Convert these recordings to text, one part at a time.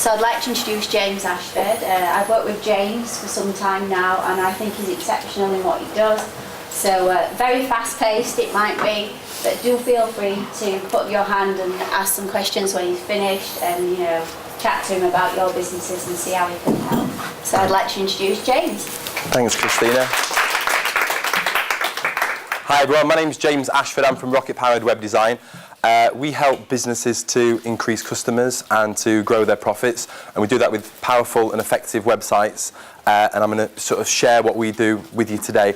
So I'd like to introduce James Ashford. I've worked with James for some time now, and I think he's exceptional in what he does. So very fast-paced it might be, but do feel free to put up your hand and ask some questions when he's finished, and chat to him about your businesses and see how he can help. So I'd like to introduce James. Thanks, Christina. Hi everyone, my name's James Ashford. I'm from Rocket Powered Web Design. We help businesses to increase customers and to grow their profits, and we do that with powerful and effective websites, and I'm going to sort of share what we do with you today.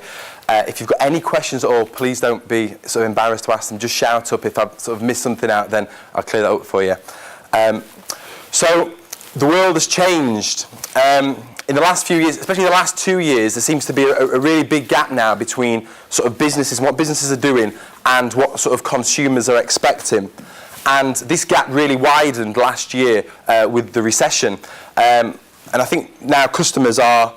If you've got any questions at all, please don't be sort of embarrassed to ask them. Just shout up. If I've sort of missed something out, then I'll clear that up for you. So the world has changed. In the last few years, especially the last 2 years, there seems to be a really big gap now between sort of businesses and what businesses are doing and what sort of consumers are expecting. And this gap really widened last year with the recession. And I think now customers are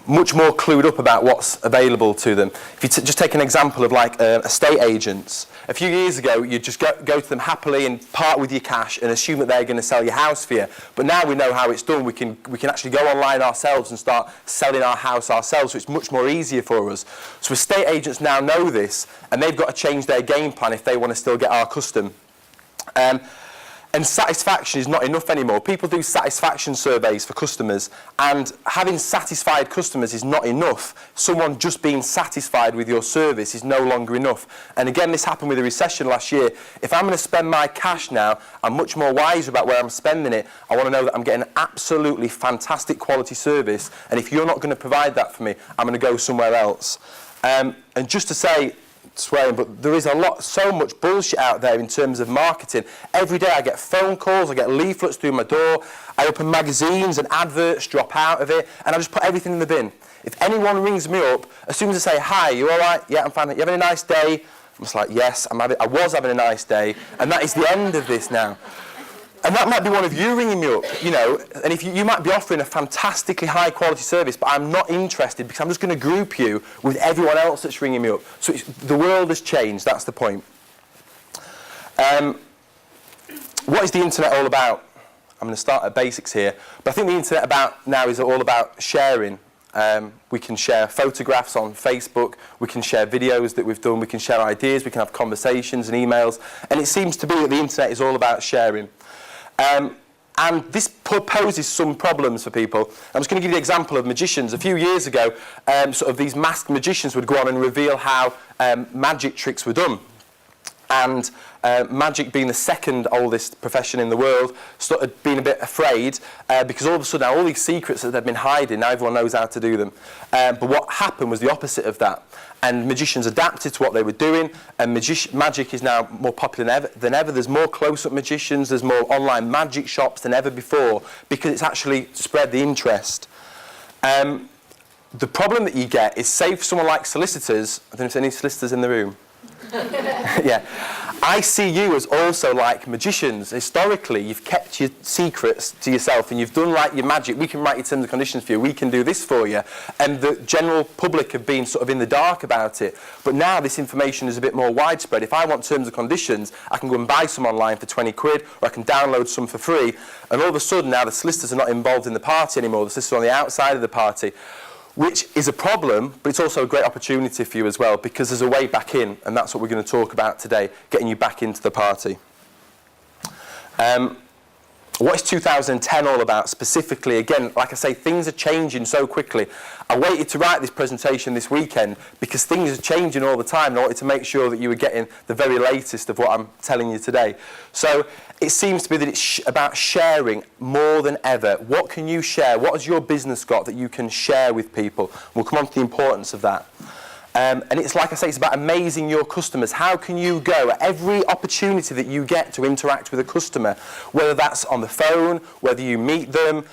much more clued up about what's available to them. If you just take an example of like estate agents. A few years ago, you'd just go to them happily and part with your cash and assume that they're going to sell your house for you. But now we know how it's done. We can actually go online ourselves and start selling our house ourselves, so it's much more easier for us. So estate agents now know this, and they've got to change their game plan if they want to still get our custom. And satisfaction is not enough anymore. People do satisfaction surveys for customers, and having satisfied customers is not enough. Someone just being satisfied with your service is no longer enough. And again, this happened with the recession last year. If I'm going to spend my cash now, I'm much more wiser about where I'm spending it. I want to know that I'm getting an absolutely fantastic quality service, and if you're not going to provide that for me, I'm going to go somewhere else. And just to say, swearing, but there is so much bullshit out there in terms of marketing. Every day I get phone calls, I get leaflets through my door, I open magazines and adverts drop out of it, and I just put everything in the bin. If anyone rings me up, as soon as I say, hi, you all right? Yeah, I'm fine. You having a nice day? I'm just like, yes, I was having a nice day, and that is the end of this now. And that might be one of you ringing me up, and if you might be offering a fantastically high quality service, but I'm not interested because I'm just going to group you with everyone else that's ringing me up. So the world has changed, that's the point. What is the internet all about? I'm going to start at basics here, but I think the internet now is all about sharing. We can share photographs on Facebook, we can share videos that we've done, we can share ideas, we can have conversations and emails, and it seems to be that the internet is all about sharing. And this poses some problems for people. I'm just going to give you an example of magicians. A few years ago, sort of these masked magicians would go on and reveal how magic tricks were done. And magic, being the second oldest profession in the world, started being a bit afraid because all of a sudden now all these secrets that they've been hiding, now everyone knows how to do them. But what happened was the opposite of that. And magicians adapted to what they were doing, and magic is now more popular than ever. There's more close-up magicians, there's more online magic shops than ever before, because it's actually spread the interest. The problem that you get is, say for someone like solicitors, I don't know if there's any solicitors in the room. Yeah. I see you as also like magicians. Historically, you've kept your secrets to yourself and you've done like your magic. We can write your terms and conditions for you. We can do this for you. And the general public have been sort of in the dark about it. But now this information is a bit more widespread. If I want terms and conditions, I can go and buy some online for 20 quid, or I can download some for free. And all of a sudden now the solicitors are not involved in the party anymore. The solicitors are on the outside of the party, which is a problem, but it's also a great opportunity for you as well, because there's a way back in, and that's what we're going to talk about today, getting you back into the party. What is 2010 all about specifically? Again, like I say, things are changing so quickly. I waited to write this presentation this weekend because things are changing all the time, and I wanted to make sure that you were getting the very latest of what I'm telling you today. So it seems to be that it's about sharing more than ever. What can you share? What has your business got that you can share with people? We'll come on to the importance of that. And it's like I say, it's about amazing your customers. How can you go at every opportunity that you get to interact with a customer, whether that's on the phone, whether you meet them,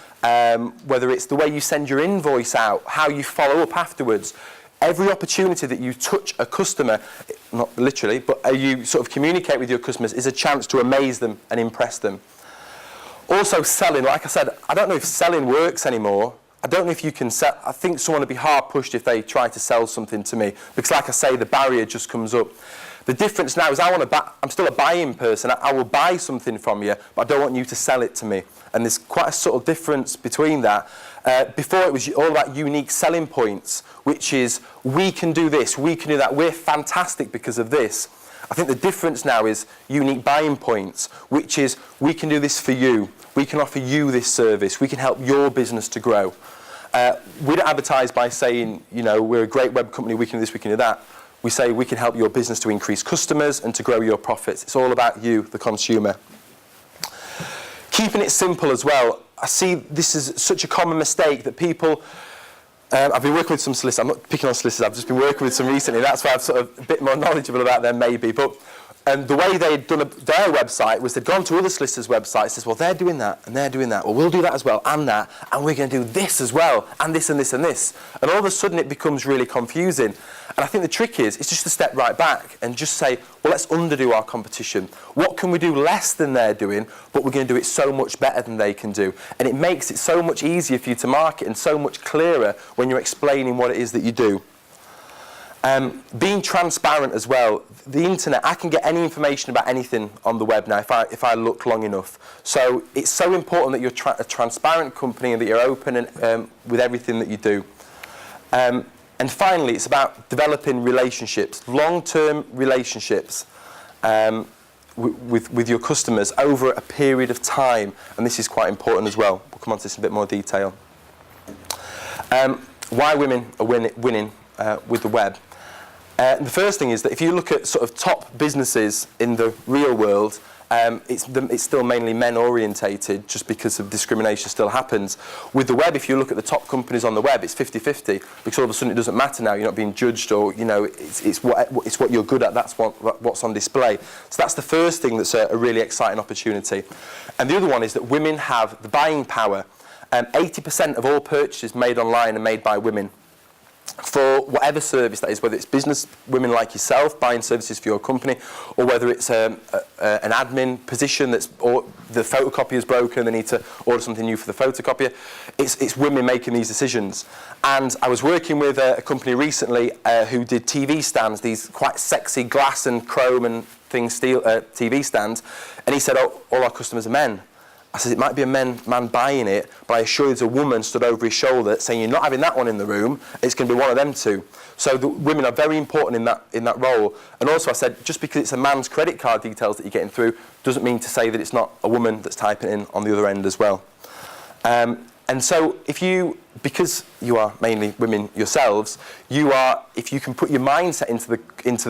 whether it's the way you send your invoice out, how you follow up afterwards. Every opportunity that you touch a customer, not literally, but you sort of communicate with your customers, is a chance to amaze them and impress them. Also selling, like I said, I don't know if selling works anymore. I don't know if you can sell. I think someone would be hard pushed if they try to sell something to me, because like I say, the barrier just comes up. The difference now is I'm still a buying person. I will buy something from you, but I don't want you to sell it to me. And there's quite a subtle difference between that. Before it was all about unique selling points, which is we can do this, we can do that, we're fantastic because of this. I think the difference now is unique buying points, which is we can do this for you, we can offer you this service, we can help your business to grow. We don't advertise by saying, you know, we're a great web company, we can do this, we can do that. We say we can help your business to increase customers and to grow your profits. It's all about you, the consumer. Keeping it simple as well. I see this is such a common mistake that people, I've been working with some solicitors, I'm not picking on solicitors, I've just been working with some recently, that's why I'm sort of a bit more knowledgeable about them maybe, but the way they'd done their website was they'd gone to other solicitors' websites, says, well, they're doing that, and they're doing that, well, we'll do that as well, and we're going to do this as well, and this, and this, and this. And all of a sudden it becomes really confusing. And I think the trick is, it's just to step right back and just say, well, let's underdo our competition. What can we do less than they're doing, but we're going to do it so much better than they can do. And it makes it so much easier for you to market and so much clearer when you're explaining what it is that you do. Being transparent as well. The internet, I can get any information about anything on the web now if I look long enough. So it's so important that you're a transparent company and that you're open and, with everything that you do. And finally, it's about developing relationships, long-term relationships with your customers over a period of time. And this is quite important as well. We'll come on to this in a bit more detail. Why women are winning with the web. The first thing is that if you look at sort of top businesses in the real world, it's still mainly men orientated just because of discrimination still happens. With the web, if you look at the top companies on the web, it's 50-50 because all of a sudden it doesn't matter now. You're not being judged, or you know, it's what you're good at. That's what's on display. So that's the first thing that's a really exciting opportunity. And the other one is that women have the buying power. 80% of all purchases made online are made by women. For whatever service that is, whether it's business women like yourself buying services for your company, or whether it's an admin position or the photocopier is broken, they need to order something new for the photocopier. It's women making these decisions. And I was working with a company recently who did TV stands, these quite sexy glass and chrome and steel TV stands, and he said, oh, all our customers are men. I said, it might be a man buying it, but I assure you there's a woman stood over his shoulder saying, you're not having that one in the room, it's going to be one of them two. So the women are very important in that role. And also I said, just because it's a man's credit card details that you're getting through, doesn't mean to say that it's not a woman that's typing in on the other end as well. And so because you are mainly women yourselves, if you can put your mindset into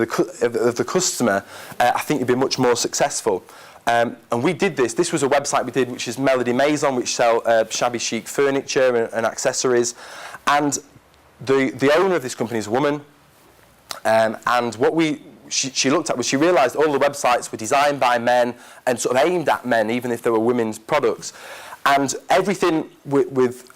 the customer, I think you'll be much more successful. And we did this. This was a website we did, which is Melody Maison, which sell shabby chic furniture and accessories. And the owner of this company is a woman. And what she looked at was she realised all the websites were designed by men and sort of aimed at men, even if they were women's products. And everything with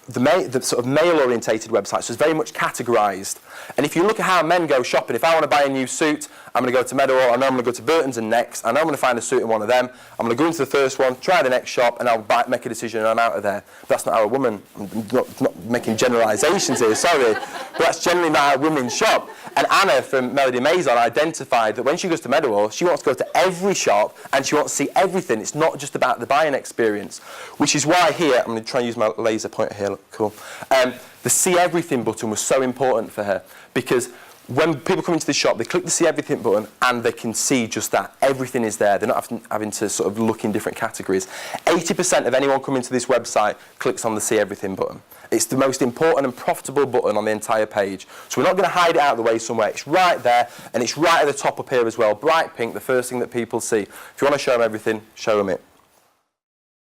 the sort of male-orientated websites was very much categorised. And if you look at how men go shopping, if I want to buy a new suit, I'm going to go to Meadowhall, I know I'm going to go to Burton's and Next, I know I'm going to find a suit in one of them, I'm going to go into the first one, try the next shop, and I'll make a decision and I'm out of there. But that's not how a woman, I'm not making generalisations here, sorry, but that's generally not how women shop. And Anna from Melody Maison identified that when she goes to Meadowhall, she wants to go to every shop and she wants to see everything. It's not just about the buying experience, which is why here, I'm going to try and use my laser pointer here, look cool. The see everything button was so important for her because when people come into the shop, they click the see everything button and they can see just that. Everything is there. They're not having to sort of look in different categories. 80% of anyone coming to this website clicks on the see everything button. It's the most important and profitable button on the entire page. So we're not going to hide it out of the way somewhere. It's right there, and it's right at the top up here as well. Bright pink, the first thing that people see. If you want to show them everything, show them it.